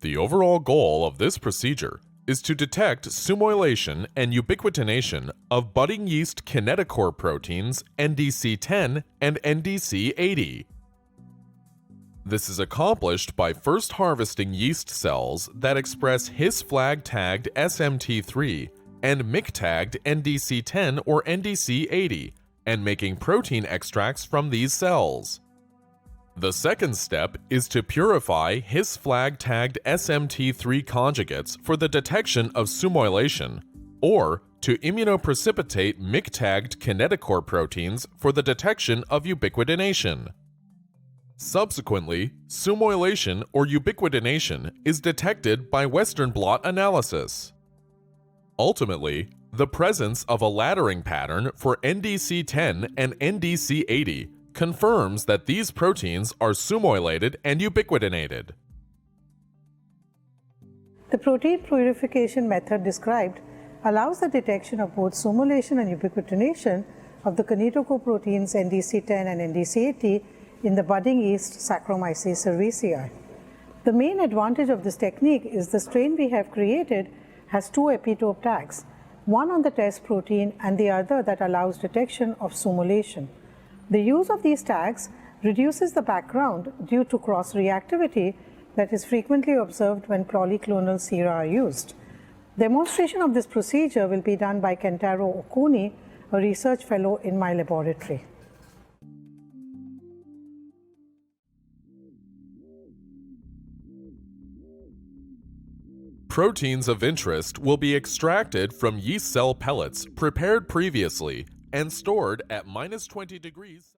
The overall goal of this procedure is to detect sumoylation and ubiquitination of budding yeast kinetochore proteins Ndc10 and Ndc80. This is accomplished by first harvesting yeast cells that express His flag-tagged SMT3 and MIC-tagged Ndc10 or Ndc80 and making protein extracts from these cells. The second step is to purify His flag-tagged SMT3 conjugates for the detection of sumoylation, or to immunoprecipitate MIC-tagged kinetochore proteins for the detection of ubiquitination. Subsequently, sumoylation or ubiquitination is detected by Western blot analysis. Ultimately, the presence of a laddering pattern for Ndc10 and Ndc80 confirms that these proteins are sumoylated and ubiquitinated. The protein purification method described allows the detection of both sumoylation and ubiquitination of the kinetochore proteins Ndc10 and Ndc80 in the budding yeast Saccharomyces cerevisiae. The main advantage of this technique is the strain we have created has two epitope tags, one on the test protein and the other that allows detection of sumoylation. The use of these tags reduces the background due to cross-reactivity that is frequently observed when polyclonal sera are used. Demonstration of this procedure will be done by Kentaro Ohkuni, a research fellow in my laboratory. Proteins of interest will be extracted from yeast cell pellets prepared previously and stored at -20 degrees.